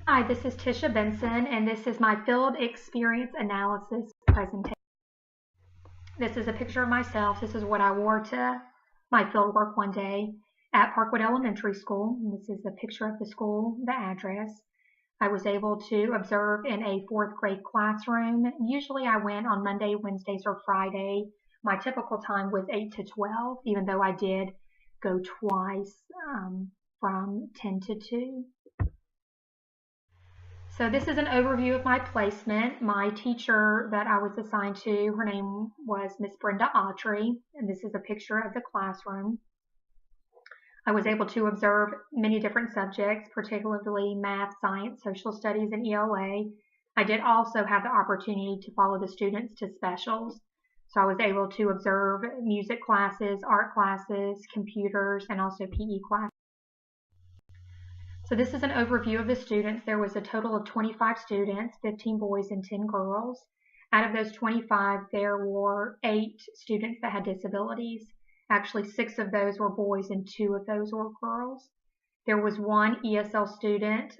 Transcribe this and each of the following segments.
Hi, this is Tisha Benson, and this is my field experience analysis presentation. This is a picture of myself. This is what I wore to my field work one day at Parkwood Elementary School. And this is a picture of the school, the address. I was able to observe in a fourth grade classroom. Usually I went on Monday, Wednesdays, or Friday. My typical time was 8 to 12, even though I did go twice from 10 to 2. So this is an overview of my placement. My teacher that I was assigned to, her name was Miss Brenda Autry, and this is a picture of the classroom. I was able to observe many different subjects, particularly math, science, social studies, and ELA. I did also have the opportunity to follow the students to specials. So I was able to observe music classes, art classes, computers, and also PE classes. So this is an overview of the students. There was a total of 25 students, 15 boys and 10 girls. Out of those 25, there were 8 students that had disabilities. Actually, 6 of those were boys and 2 of those were girls. There was one ESL student.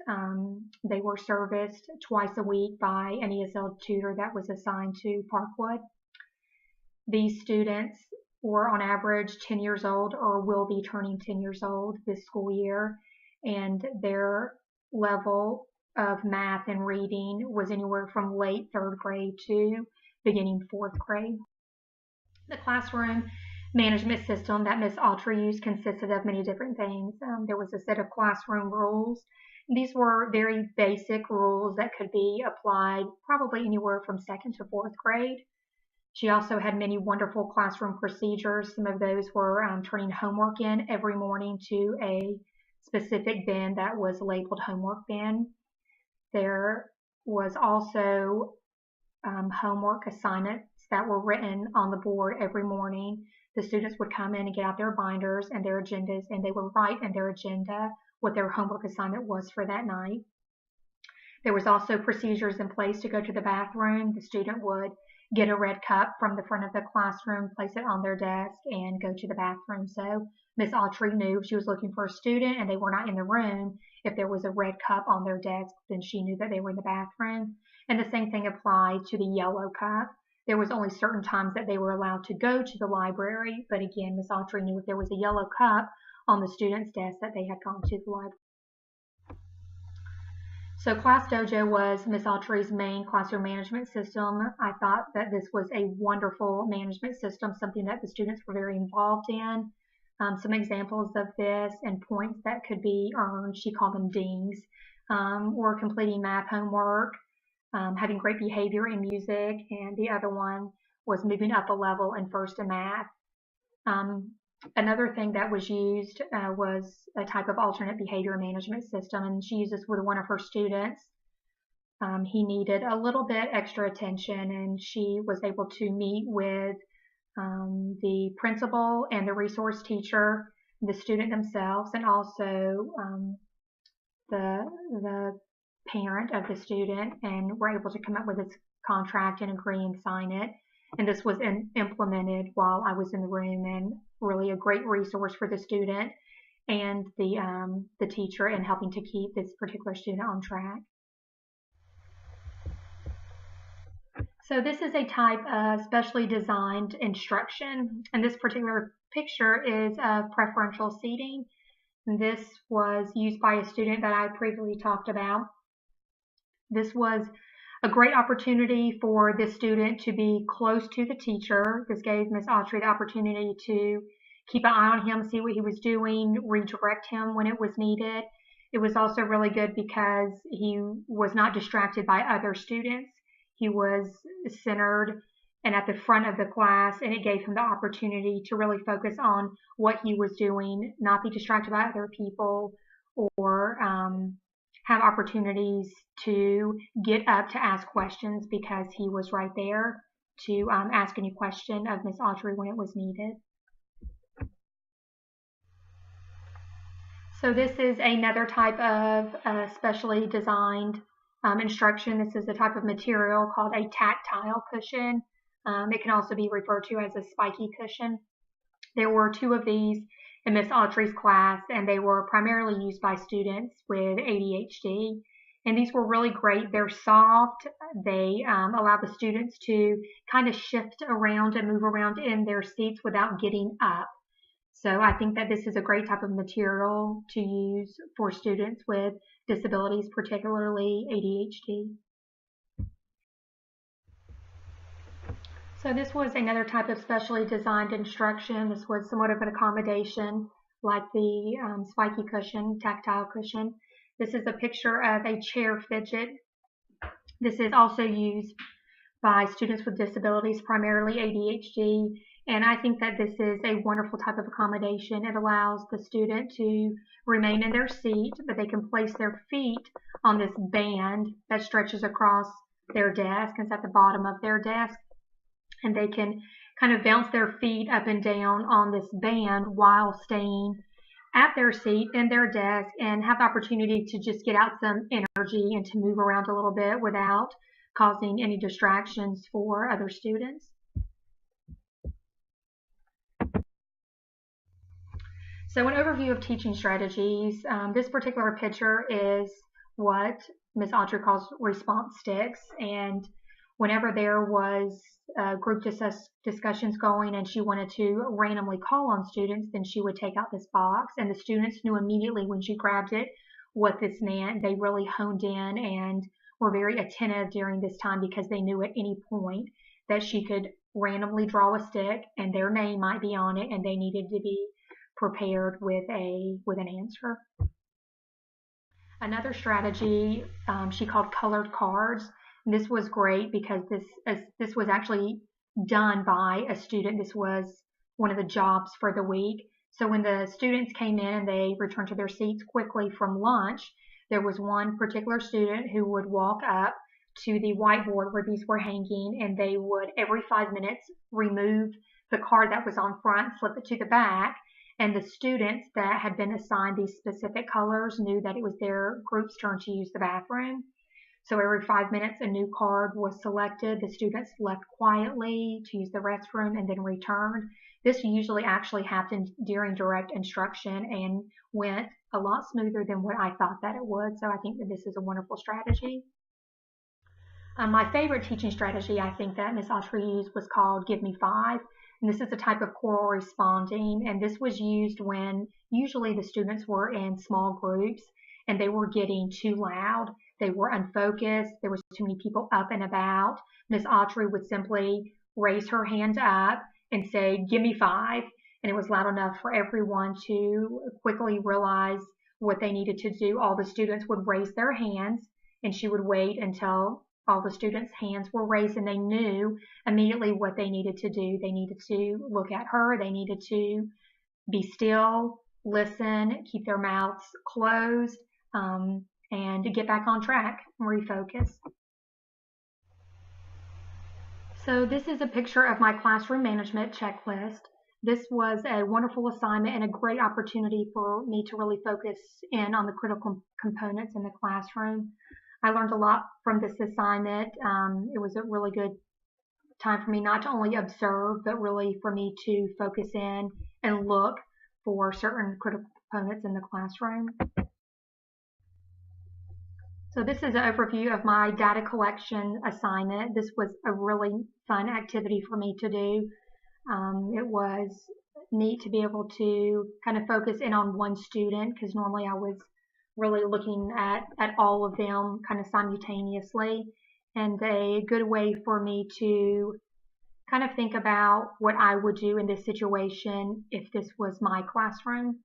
They were serviced twice a week by an ESL tutor that was assigned to Parkwood. These students were on average 10 years old or will be turning 10 years old this school year, and their level of math and reading was anywhere from late 3rd grade to beginning 4th grade. The classroom management system that Ms. Autry used consisted of many different things. There was a set of classroom rules. These were very basic rules that could be applied probably anywhere from 2nd to 4th grade. She also had many wonderful classroom procedures. Some of those were turning homework in every morning to a specific bin that was labeled homework bin. There was also homework assignments that were written on the board every morning. The students would come in and get out their binders and their agendas, and they would write in their agenda what their homework assignment was for that night. There was also procedures in place to go to the bathroom. The student would get a red cup from the front of the classroom, place it on their desk, and go to the bathroom. So Ms. Autry knew if she was looking for a student and they were not in the room, if there was a red cup on their desk, then she knew that they were in the bathroom. And the same thing applied to the yellow cup. There was only certain times that they were allowed to go to the library, but again, Ms. Autry knew if there was a yellow cup on the student's desk that they had gone to the library. So Class Dojo was Ms. Autry's main classroom management system. I thought that this was a wonderful management system, something that the students were very involved in. Some examples of this and points that could be earned, she called them dings, were completing math homework, having great behavior in music, and the other one was moving up a level in first in math. Another thing that was used was a type of alternate behavior management system, and she used this with one of her students. He needed a little bit extra attention, and she was able to meet with the principal and the resource teacher, the student themselves, and also the parent of the student, and were able to come up with this contract and agree and sign it. And this was implemented while I was in the room, and really a great resource for the student and the teacher in helping to keep this particular student on track. So this is a type of specially designed instruction, and this particular picture is of preferential seating. And this was used by a student that I previously talked about. This was a great opportunity for this student to be close to the teacher. This gave Ms. Autry the opportunity to keep an eye on him, see what he was doing, redirect him when it was needed. It was also really good because he was not distracted by other students. He was centered and at the front of the class, and it gave him the opportunity to really focus on what he was doing, not be distracted by other people, or have opportunities to get up to ask questions because he was right there to ask any question of Ms. Autry when it was needed. So this is another type of specially designed instruction. This is a type of material called a tactile cushion. It can also be referred to as a spiky cushion. There were 2 of these in Ms. Autry's class, and they were primarily used by students with ADHD. And these were really great. They're soft. They allow the students to kind of shift around and move around in their seats without getting up. So I think that this is a great type of material to use for students with disabilities, particularly ADHD. So this was another type of specially designed instruction. This was somewhat of an accommodation, like the spiky cushion, tactile cushion. This is a picture of a chair fidget. This is also used by students with disabilities, primarily ADHD, and I think that this is a wonderful type of accommodation. It allows the student to remain in their seat, but they can place their feet on this band that stretches across their desk. It's at the bottom of their desk, and they can kind of bounce their feet up and down on this band while staying at their seat in their desk and have the opportunity to just get out some energy and to move around a little bit without causing any distractions for other students. So an overview of teaching strategies. This particular picture is what Ms. Autry calls response sticks, and whenever there was group discussions going and she wanted to randomly call on students, then she would take out this box, and the students knew immediately when she grabbed it what this meant. They really honed in and were very attentive during this time because they knew at any point that she could randomly draw a stick and their name might be on it, and they needed to be prepared with an answer. Another strategy she called colored cards. This was great because this was actually done by a student. This was one of the jobs for the week. So when the students came in and they returned to their seats quickly from lunch, there was one particular student who would walk up to the whiteboard where these were hanging, and they would every 5 minutes remove the card that was on front, flip it to the back, and the students that had been assigned these specific colors knew that it was their group's turn to use the bathroom. So every 5 minutes, a new card was selected. The students left quietly to use the restroom and then returned. This usually actually happened during direct instruction and went a lot smoother than what I thought that it would. So I think that this is a wonderful strategy. My favorite teaching strategy I think that Ms. Autry used was called Give Me Five. And this is a type of choral responding, and this was used when usually the students were in small groups and they were getting too loud. They were unfocused. There was too many people up and about. Ms. Autry would simply raise her hand up and say, "Give me five." And it was loud enough for everyone to quickly realize what they needed to do. All the students would raise their hands, and she would wait until all the students' hands were raised and they knew immediately what they needed to do. They needed to look at her. They needed to be still, listen, keep their mouths closed, and to get back on track and refocus. So this is a picture of my classroom management checklist. This was a wonderful assignment and a great opportunity for me to really focus in on the critical components in the classroom. I learned a lot from this assignment. It was a really good time for me not to only observe, but really for me to focus in and look for certain critical components in the classroom. So this is an overview of my data collection assignment. This was a really fun activity for me to do. It was neat to be able to kind of focus in on one student, because normally I was really looking at all of them kind of simultaneously, and a good way for me to kind of think about what I would do in this situation if this was my classroom.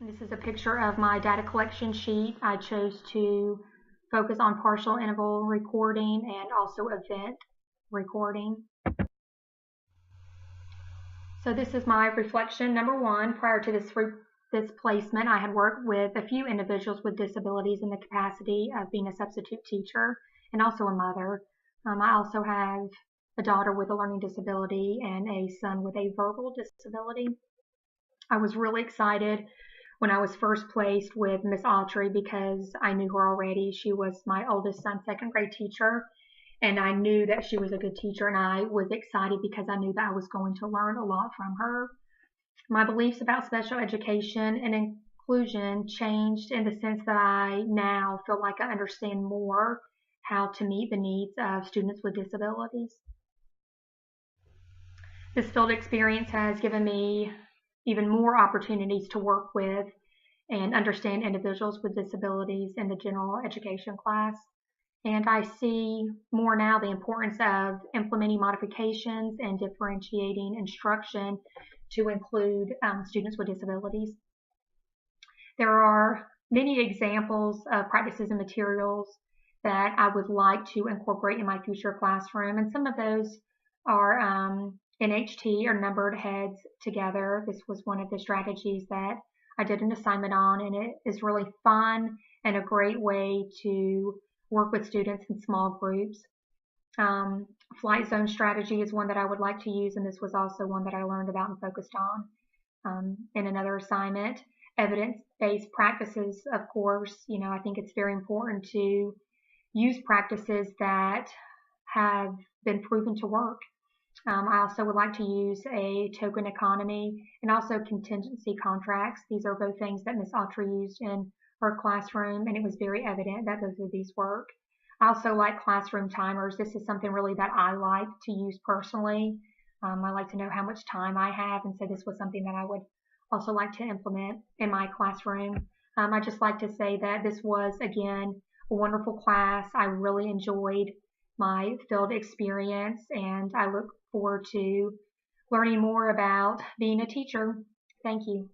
This is a picture of my data collection sheet. I chose to focus on partial interval recording and also event recording. So this is my reflection number one. Prior to this placement, I had worked with a few individuals with disabilities in the capacity of being a substitute teacher and also a mother. I also have a daughter with a learning disability and a son with a verbal disability. I was really excited when I was first placed with Miss Autry because I knew her already. She was my oldest son's second grade teacher, and I knew that she was a good teacher, and I was excited because I knew that I was going to learn a lot from her. My beliefs about special education and conclusion changed in the sense that I now feel like I understand more how to meet the needs of students with disabilities. This field experience has given me even more opportunities to work with and understand individuals with disabilities in the general education class. And I see more now the importance of implementing modifications and differentiating instruction to include students with disabilities. There are many examples of practices and materials that I would like to incorporate in my future classroom, and some of those are NHT, or numbered heads together. This was one of the strategies that I did an assignment on, and it is really fun and a great way to work with students in small groups. Flight zone strategy is one that I would like to use, and this was also one that I learned about and focused on in another assignment. Evidence-based practices, of course, I think it's very important to use practices that have been proven to work. I also would like to use a token economy and also contingency contracts. These are both things that Ms. Autry used in her classroom, and it was very evident that both of these work. I also like classroom timers. This is something really that I like to use personally. I like to know how much time I have, and so this was something that I would also like to implement in my classroom. I'd just like to say that this was, again, a wonderful class. I really enjoyed my field experience, and I look forward to learning more about being a teacher. Thank you.